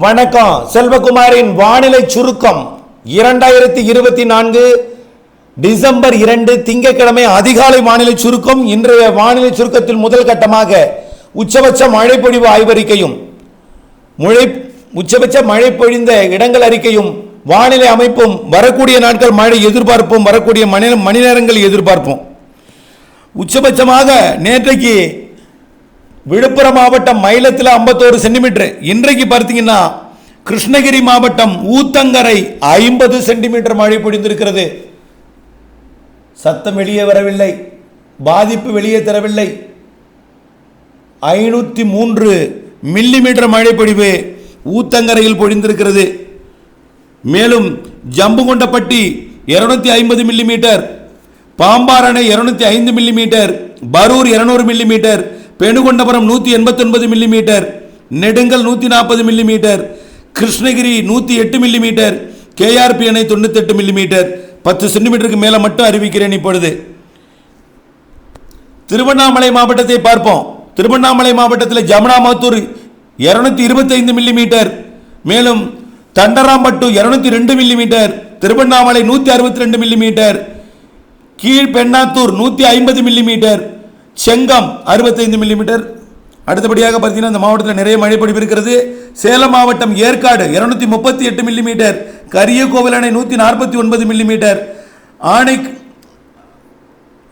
வணக்கம். செல்வகுமாரின் வானிலை சுருக்கம் 2024 டிசம்பர் 2 திங்கட்கிழமை அதிகாலை வானிலை சுருக்கம். இன்றைய வானிலை சுருக்கத்தில் முதல் கட்டமாக உச்சபட்ச மழை பொழிவு ஆய்வறிக்கையும் உச்சபட்ச மழை பொழிந்த இடங்கள் அறிக்கையும் வானிலை அமைப்பும் வரக்கூடிய நாட்கள் மழை எதிர்பார்ப்போம், வரக்கூடிய மணி நேரங்கள் எதிர்பார்ப்போம். உச்சபட்சமாக நேற்றைக்கு விழுப்புரம் மாவட்டம் மயிலத்தில் 51 சென்டிமீட்டர். இன்றைக்கு பார்த்தீங்கன்னா கிருஷ்ணகிரி மாவட்டம் ஊத்தங்கரை 50 சென்டிமீட்டர் மழை பொழிந்திருக்கிறது. சத்தம் வெளியே வரவில்லை, பாதிப்பு வெளியே தரவில்லை. 503 மில்லிமீட்டர் மழை பொழிவு ஊத்தங்கரையில் பொழிந்திருக்கிறது. மேலும் Jambukondapatti 250 millimetre, Pambaranai 205 millimetre, Parur 200 millimetre, Penukondapuram 189 millimetre, Nedungal 140 millimetre, Krishnagiri 108 millimetre, KRP அணை 98 மில்லிமீட்டர். 10 சென்டிமீட்டருக்கு மேலே மட்டும் அறிவிக்கிறேன். இப்பொழுது திருவண்ணாமலை மாவட்டத்தை பார்ப்போம். திருவண்ணாமலை மாவட்டத்தில் ஜமுனாமாத்தூர் 225 மில்லிமீட்டர், மேலும் Thandarampattu 202 millimetre, Tiruvannamalai 162 millimetre, Kilpennathur 150 millimetre, Chengam 65 millimetre. அடுத்தபடியாக பார்த்தீங்கன்னா இந்த மாவட்டத்தில் நிறைய மழை பொழிவு இருக்கிறது. சேலம் மாவட்டம் ஏற்காடு 238 மில்லிமீட்டர், கரியகோவில் அணை 149 millimetre,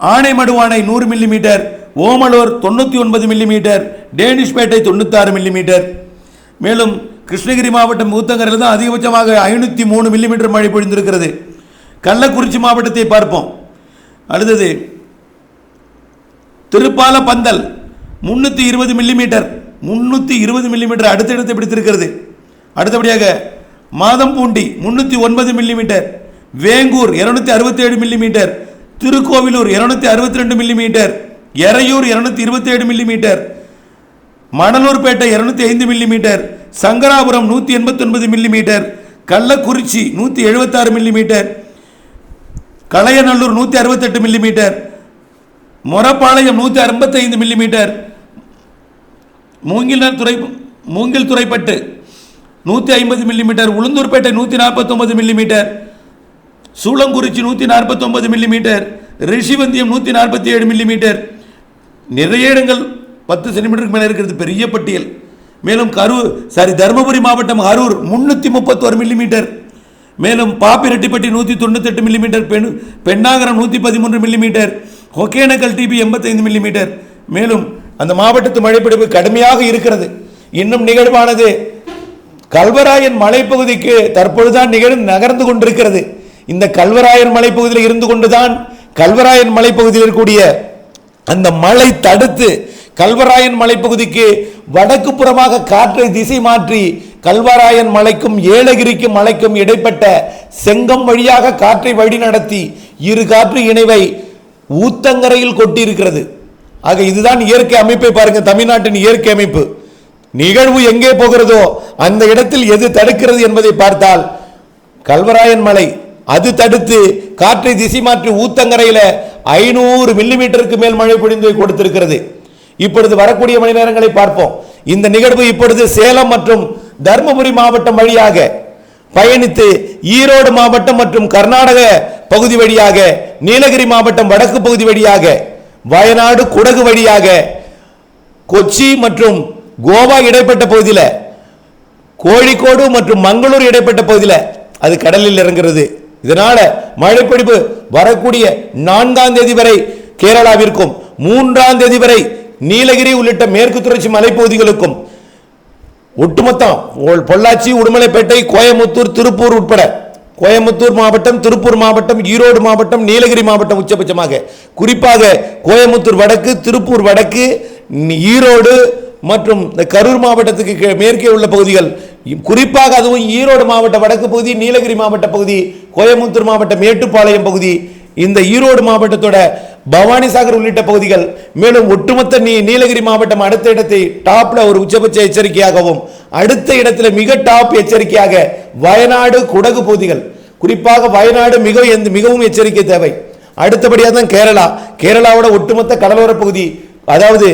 Anaimaduvanai 100 millimetre, Omalur 99 millimetre, Danishpet 96 millimetre. மேலும் கிருஷ்ணகிரி மாவட்டம் ஊத்தங்கரையில் தான் அதிகபட்சமாக 503 மில்லிமீட்டர் மழை பொழிந்திருக்கிறது. கள்ளக்குறிச்சி மாவட்டத்தை பார்ப்போம். அடுத்தது திருப்பால பந்தல் 320 மில்லிமீட்டர், 320 மில்லிமீட்டர் அடுத்தடுத்து பிடித்திருக்கிறது. அடுத்தபடியாக Mathampoondi 309 millimetre, Vengur 267 millimetre, Tirukoilur 262 millimetre, Eraiyur 227 millimetre, Manalurpet 205 millimetre, Sankarapuram 189 millimetre, Kallakurichi 176 millimetre, Kalaiyanallur 168 millimetre, Morappalayam 155 millimetre, Moongil Thuraipattu 150 millimetre, Ulundurpet 149 millimetre, Soolankurichi 149 millimetre, Rishivandiyam 147 millimetre. நிறைய இடங்கள் 10 சென்டிமீட்டருக்கு மேலே இருக்கிறது, பெரிய பட்டியல். மேலும் தருமபுரி மாவட்டம் அரூர் 331 மில்லிமீட்டர், மேலும் பாப்பிரெட்டிப்பட்டி 198 மில்லிமீட்டர், பெண்ணாகரம் 113 மில்லிமீட்டர், ஒகேனக்கல் டிபி 85 மில்லிமீட்டர். மேலும் அந்த மாவட்டத்து மழைப்பிடிப்பு கடுமையாக இருக்கிறது. இன்னும் நிகழ்வானது கல்வராயன் மலைப்பகுதிக்கு தற்பொழுதுதான் நகர்ந்து கொண்டிருக்கிறது. இந்த கல்வராயன் மலைப்பகுதியில் இருந்து கொண்டுதான் கல்வராயன் மலைப்பகுதியில் இருக்கக்கூடிய அந்த மலை தடுத்து கல்வராயன் மலைப்பகுதிக்கு வடக்கு புறமாக காற்றை திசை மாற்றி கல்வராயன் மலைக்கும் ஏலகிரிக்கும் மலைக்கும் இடைப்பட்ட செங்கம் வழியாக காற்றை வழி நடத்தி இரு காற்று இணைவை ஊத்தங்கரையில் கொட்டி இருக்கிறது. ஆக இதுதான் இயற்கை அமைப்பை பாருங்க, தமிழ்நாட்டின் இயற்கை அமைப்பு. நிகழ்வு எங்கே போகிறதோ அந்த இடத்தில் எது தடுக்கிறது என்பதை பார்த்தால் கல்வராயன் மலை அது தடுத்து காற்றை திசை மாற்றி ஊத்தங்கரையில் 500 மில்லிமீட்டருக்கு மேல் மழை பொழிந்து கொடுத்திருக்கிறது. இப்பொழுது வரக்கூடிய மணி நேரங்களை பார்ப்போம். இந்த நிகழ்வு இப்பொழுது சேலம் மற்றும் தர்மபுரி மாவட்டம் வழியாக பயணித்து ஈரோடு மாவட்டம் மற்றும் கர்நாடக பகுதி வழியாக நீலகிரி மாவட்டம் வடக்கு பகுதி வழியாக வயநாடு குடகு வழியாக கொச்சி மற்றும் கோவா இடைப்பட்ட பகுதியில், கோழிக்கோடு மற்றும் மங்களூர் இடைப்பட்ட பகுதியில் அது கடலில் இறங்குகிறது. இதனால மழைப்பொழிவு வரக்கூடிய 4ஆம் தேதி வரை கேரளாவிற்கும் 3ஆம் தேதி வரை நீலகிரி உள்ளிட்ட மேற்கு தொடர்ச்சி மலைப்பகுதிகளுக்கும் ஒட்டுமொத்தம் பொள்ளாச்சி, உடுமலைப்பேட்டை, கோயமுத்தூர், திருப்பூர் உட்பட கோயமுத்தூர் மாவட்டம், திருப்பூர் மாவட்டம், ஈரோடு மாவட்டம், நீலகிரி மாவட்டம் உச்சபட்சமாக குறிப்பாக கோயமுத்தூர் வடக்கு, திருப்பூர் வடக்கு, ஈரோடு மற்றும் இந்த கரூர் மாவட்டத்துக்கு மேற்கே உள்ள பகுதிகள், குறிப்பாக அதுவும் ஈரோடு மாவட்ட வடக்கு பகுதி, நீலகிரி மாவட்ட பகுதி, கோயமுத்தூர் மாவட்ட மேட்டுப்பாளையம் பகுதி, இந்த ஈரோடு மாவட்டத்தோட பவானிசாகர் உள்ளிட்ட பகுதிகள், மேலும் ஒட்டுமொத்த நீலகிரி மாவட்டம் அடுத்த இடத்தை டாப்ல ஒரு உச்சபட்ச எச்சரிக்கையாகவும் அடுத்த இடத்துல மிக டாப் எச்சரிக்கையாக வயநாடு குடகு பகுதிகள், குறிப்பாக வயநாடு மிகவும் எச்சரிக்கை தேவை. அடுத்தபடியாக தான் கேரளாவோட ஒட்டுமொத்த கடலோர பகுதி, அதாவது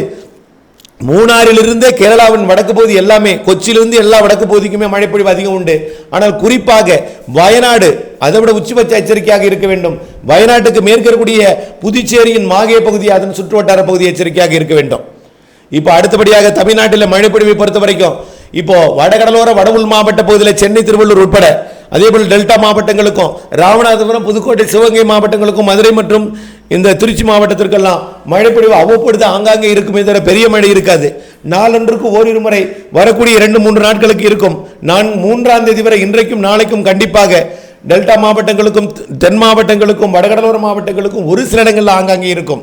மூணாறிலிருந்தே கேரளாவின் வடக்கு பகுதி எல்லாமே, கொச்சியிலிருந்து எல்லா வடக்கு பகுதிக்குமே மழைப்பொழிவு அதிகம் உண்டு. ஆனால் குறிப்பாக வயநாடு அதை விட உச்சபட்ச எச்சரிக்கையாக இருக்க வேண்டும். வயநாட்டுக்கு மேற்கு இருக்கக்கூடிய புதுச்சேரியின் மாகே பகுதி, அதன் சுற்றுவட்டார பகுதி எச்சரிக்கையாக இருக்க வேண்டும். இப்போ அடுத்தபடியாக தமிழ்நாட்டில் மழைப்பொழிவை பொறுத்த வரைக்கும் இப்போ வடகடலோர வட உள் மாவட்ட பகுதியில் சென்னை, திருவள்ளூர் உட்பட அதேபோல் டெல்டா மாவட்டங்களுக்கும் ராமநாதபுரம், புதுக்கோட்டை, சிவகங்கை மாவட்டங்களுக்கும் மதுரை மற்றும் இந்த திருச்சி மாவட்டத்திற்கெல்லாம் மழைப்பொழிவு அவ்வப்பொழுது ஆங்காங்கே இருக்குமே தவிர பெரிய மழை இருக்காது. நாளொன்றுக்கு ஓரிரு முறை வரக்கூடிய 2-3 நாட்களுக்கு இருக்கும். 3ஆம் தேதி வரை இன்றைக்கும் நாளைக்கும் கண்டிப்பாக டெல்டா மாவட்டங்களுக்கும் தென் மாவட்டங்களுக்கும் வடகடலோர மாவட்டங்களுக்கும் ஒரு சில இடங்களில் ஆங்காங்கே இருக்கும்.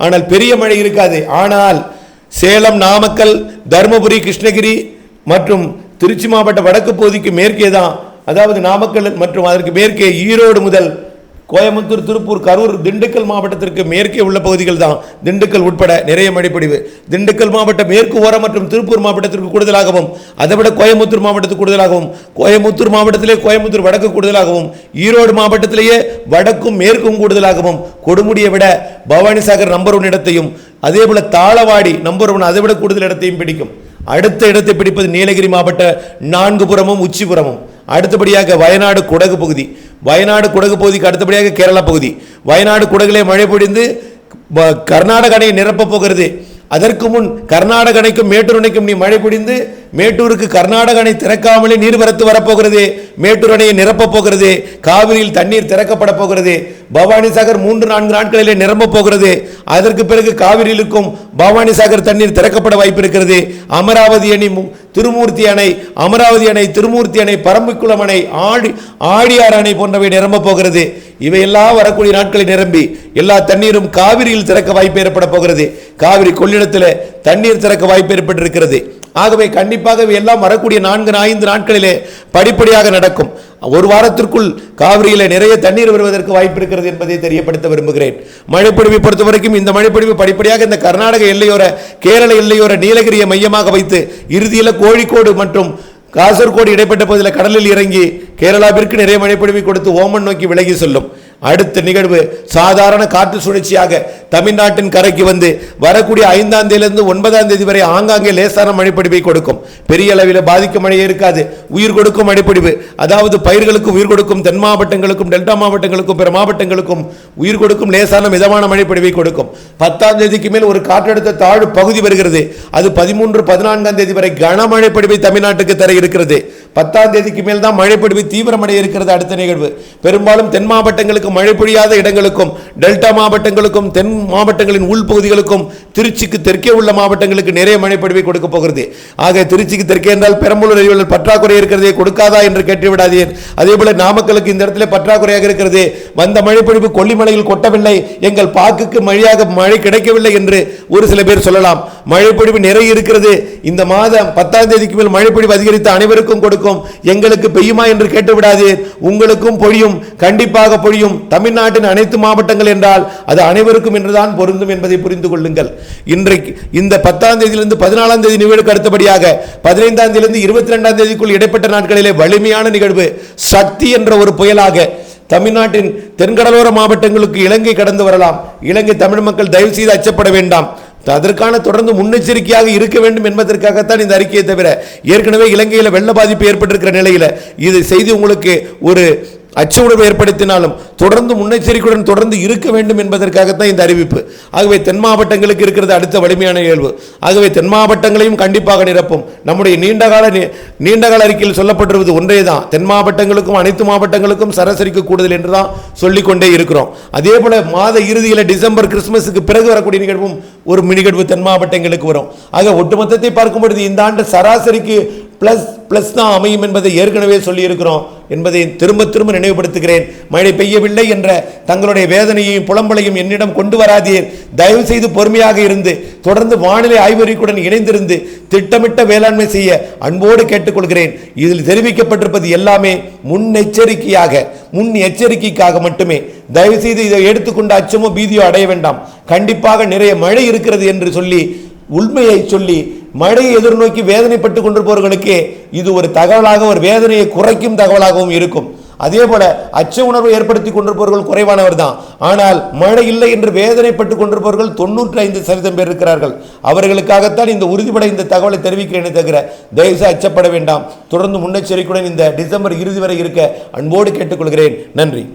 ஆனால் பெரிய மழை இருக்காது. ஆனால் சேலம், நாமக்கல், தருமபுரி, கிருஷ்ணகிரி மற்றும் திருச்சி மாவட்ட வடக்கு பகுதிக்கு மேற்கே தான், அதாவது நாமக்கல் மற்றும் அதற்கு மேற்கே ஈரோடு முதல் கோயம்புத்தூர், திருப்பூர், கரூர், திண்டுக்கல் மாவட்டத்திற்கு மேற்கே உள்ள பகுதிகள் தான், திண்டுக்கல் உட்பட நிறைய மழைப்பொழிவு. திண்டுக்கல் மாவட்ட மேற்கு ஓரம் மற்றும் திருப்பூர் மாவட்டத்திற்கு கூடுதலாகவும், அதை விட கோயம்புத்தூர் மாவட்டத்துக்கு கூடுதலாகவும், கோயம்புத்தூர் மாவட்டத்திலே கோயம்புத்தூர் வடக்கு கூடுதலாகவும், ஈரோடு மாவட்டத்திலேயே வடக்கும் மேற்கும் கூடுதலாகவும், கொடுமுடியை விட பவானிசாகர் நம்பர் 1 இடத்தையும், அதே போல தாளவாடி நம்பர் 1 அதை விட கூடுதல் இடத்தையும் பிடிக்கும். அடுத்த இடத்தை பிடிப்பது நீலகிரி மாவட்ட 4 புறமும் உச்சிபுறமும். அடுத்தபடியாக வயநாடு குடகு பகுதி, வயநாடு குடகு பகுதிக்கு அடுத்தபடியாக கேரளா பகுதி. வயநாடு குடகிலே மழை பொழிந்து கர்நாடக அணையை நிரப்ப போகிறது. அதற்கு முன் கர்நாடக அணைக்கும் மேட்டூர் அணைக்கும் நீ மழை பொழிந்து மேட்டூருக்கு கர்நாடக அணை திறக்காமலே நீர்வரத்து வரப்போகிறது. மேட்டூர் அணையை நிரப்ப போகிறது. காவிரியில் தண்ணீர் திறக்கப்பட போகிறது. பவானிசாகர் 3-4 நாட்களிலே நிரம்ப போகிறது. அதற்கு பிறகு காவிரியிலுக்கும் பவானிசாகர் தண்ணீர் திறக்கப்பட வாய்ப்பு இருக்கிறது. அமராவதி அணை, திருமூர்த்தி அணை, அமராவதி அணை, திருமூர்த்தி அணை, பரம்பிக்குளம் அணை, ஆழியார் அணை போன்றவை நிரம்ப போகிறது. இவையெல்லாம் வரக்கூடிய நாட்களில் நிரம்பி எல்லா தண்ணீரும் காவிரியில் திறக்க வாய்ப்பு ஏற்பட போகிறது. காவிரி கொள்ளிடத்தில் தண்ணீர் திறக்க வாய்ப்பு ஏற்பட்டிருக்கிறது. ஆகவே கண்டிப்பாக எல்லாம் வரக்கூடிய 4-5 நாட்களிலே படிப்படியாக நடக்கும். ஒரு வாரத்திற்குள் காவிரியில நிறைய தண்ணீர் வருவதற்கு வாய்ப்பு இருக்கிறது என்பதை தெரியப்படுத்த விரும்புகிறேன். மழைப்பொழிவை பொறுத்த வரைக்கும் இந்த மழைப்பொழிவு படிப்படியாக இந்த கர்நாடக எல்லையோர, கேரள எல்லையோர நீலகிரியை மையமாக வைத்து இறுதியில் கோழிக்கோடு மற்றும் காசர்கோடு இடைப்பட்ட பகுதியில் கடலில் இறங்கி கேரளாவிற்கு நிறைய மழைப்பொழிவை கொடுத்து ஓமன் நோக்கி விலகி செல்லும். அடுத்த நிகழ்வு சாதாரண காற்று சுழற்சியாக தமிழ்நாட்டின் கரைக்கு வந்து வரக்கூடிய 5ஆம் தேதியிலிருந்து 9ஆம் தேதி வரை ஆங்காங்கே லேசான மழைப்பொழிவை கொடுக்கும். பெரிய அளவில் பாதிக்கும் மழையே இருக்காது. உயிர் கொடுக்கும் மழைப்பொழிவு, அதாவது பயிர்களுக்கு உயிர் கொடுக்கும், தென் மாவட்டங்களுக்கும் டெல்டா மாவட்டங்களுக்கும் பிற மாவட்டங்களுக்கும் உயிர் கொடுக்கும் லேசான மிதமான மழைப்பொழிவை கொடுக்கும். 10ஆம் தேதிக்கு மேல் ஒரு காற்றழுத்த தாழ்வு பகுதி வருகிறது. அது 13-14ஆம் தேதி வரை கனமழை பொழிவை தமிழ்நாட்டுக்கு தர இருக்கிறது. 10ஆம் தேதிக்கு மேல் தான் மழைப்பொழிவு தீவிரமடைய இருக்கிறது. அடுத்த நிகழ்வு பெரும்பாலும் தென் மாவட்டங்களுக்கு மழை பொழியாத இடங்களுக்கும், டெல்டா மாவட்டங்களுக்கும், தென் மாவட்டங்களின் உள்பகுதிகளுக்கும், திருச்சிக்கு தெற்கே உள்ள மாவட்டங்களுக்கு நிறைய மழைப்பொழிவை கொடுக்க போகிறது. ஆக திருச்சிக்கு தெற்கே என்றால் பெரம்பலூர் எரிவாயு பற்றாக்குறை இருக்கிறதே, கொடுக்காதா என்று கேட்டுவிடாதீர். அதே போல நாமக்கலுக்கு இந்த இடத்துல பற்றாக்குறையாக இருக்கிறது, வந்த மழைப்பொழிவு கொல்லிமலையில் கொட்டவில்லை, எங்கள் பாக்குக்கு மழை கிடைக்கவில்லை என்று ஒரு சில பேர் சொல்லலாம். மழைப்பொழிவு நிறைய இருக்கிறது. இந்த மாதம் 10ஆம் தேதிக்கு மேல் மழைப்பொழிவு அதிகரித்து அனைவருக்கும் கொடுக்கும். எங்களுக்கு பெய்யுமா என்று கேட்டுவிடாதீர். உங்களுக்கும் பொழியும், கண்டிப்பாக பொழியும். தமிழ்நாட்டின் அனைத்து மாவட்டங்கள் என்றால் அது அனைவருக்கும் என்றுதான் பொருந்தும் என்பதை புரிந்து கொள்ளுங்கள். இன்றைக்கு இந்த 10ஆம் தேதியிலிருந்து 14ஆம் தேதி நிகழ்வுக்கு அடுத்தபடியாக 15ஆம் தேதியிலிருந்து 22ஆம் தேதிக்குள் இடைப்பட்ட நாட்களிலே வலிமையான நிகழ்வு சக்தி என்ற ஒரு புயலாக தமிழ்நாட்டின் தென்கடலோர மாவட்டங்களுக்கு இலங்கை கடந்து வரலாம். இலங்கை தமிழ் மக்கள் தயவு செய்து அச்சப்பட வேண்டாம். அதற்கான தொடர்ந்து முன்னெச்சரிக்கையாக இருக்க வேண்டும் என்பதற்காகத்தான் இந்த அறிக்கையை தவிர, ஏற்கனவே இலங்கையில் வெள்ள பாதிப்பு ஏற்பட்டிருக்கிற நிலையில் இது செய்தி உங்களுக்கு ஒரு அச்ச உணர்வு ஏற்படுத்தினாலும் தொடர்ந்து முன்னெச்சரிக்கையுடன் தொடர்ந்து இருக்க வேண்டும் என்பதற்காகத்தான் இந்த அறிவிப்பு. ஆகவே தென் மாவட்டங்களுக்கு இருக்கிறது அடுத்த வலிமையான இயல்பு. ஆகவே தென் மாவட்டங்களையும் கண்டிப்பாக நிரப்பும். நம்முடைய நீண்டகால அறிக்கையில் சொல்லப்பட்டிருப்பது ஒன்றே தான், தென் மாவட்டங்களுக்கும் அனைத்து மாவட்டங்களுக்கும் சராசரிக்கு கூடுதல் என்று தான் சொல்லிக்கொண்டே இருக்கிறோம். அதே போல மாத இறுதியில் டிசம்பர் கிறிஸ்துமஸுக்கு பிறகு வரக்கூடிய நிகழ்வும் ஒரு நிகழ்வு தென் மாவட்டங்களுக்கு வரும். ஆக ஒட்டுமொத்தத்தை பார்க்கும்பொழுது இந்த ஆண்டு சராசரிக்கு பிளஸ் தான் அமையும் என்பதை ஏற்கனவே சொல்லி இருக்கிறோம் என்பதை திரும்ப நினைவுபடுத்துகிறேன். மழை பெய்யவில்லை என்ற தங்களுடைய வேதனையையும் புலம்பலையும் என்னிடம் கொண்டு வராதீர். தயவு செய்து பொறுமையாக இருந்து தொடர்ந்து வானிலை ஆய்வறிக்கையுடன் இணைந்திருந்து திட்டமிட்ட வேளாண்மை செய்ய அன்போடு கேட்டுக்கொள்கிறேன். இதில் தெரிவிக்கப்பட்டிருப்பது எல்லாமே முன் எச்சரிக்கைக்காக மட்டுமே. தயவு செய்து இதை எடுத்துக்கொண்டு அச்சமோ பீதியோ அடைய வேண்டாம். கண்டிப்பாக நிறைய மழை இருக்கிறது என்று சொல்லி உண்மையை சொல்லி மழையை எதிர்நோக்கி வேதனைப்பட்டுக் கொண்டிருப்பவர்களுக்கு இது ஒரு தகவலாக, ஒரு வேதனையை குறைக்கும் தகவலாகவும் இருக்கும். அதே போல அச்ச உணர்வு ஏற்படுத்தி கொண்டிருப்பவர்கள் குறைவானவர் தான். ஆனால் மழை இல்லை என்று வேதனைப்பட்டு கொண்டிருப்பவர்கள் 95% பேர் இருக்கிறார்கள். அவர்களுக்காகத்தான் இந்த உறுதிப்பட இந்த தகவலை தெரிவிக்கிறேனே தவிர தயவுசெய்து அச்சப்பட வேண்டாம். தொடர்ந்து முன்னெச்சரிக்கையுடன் இந்த டிசம்பர் இறுதி வரை இருக்க அன்போடு கேட்டுக்கொள்கிறேன். நன்றி.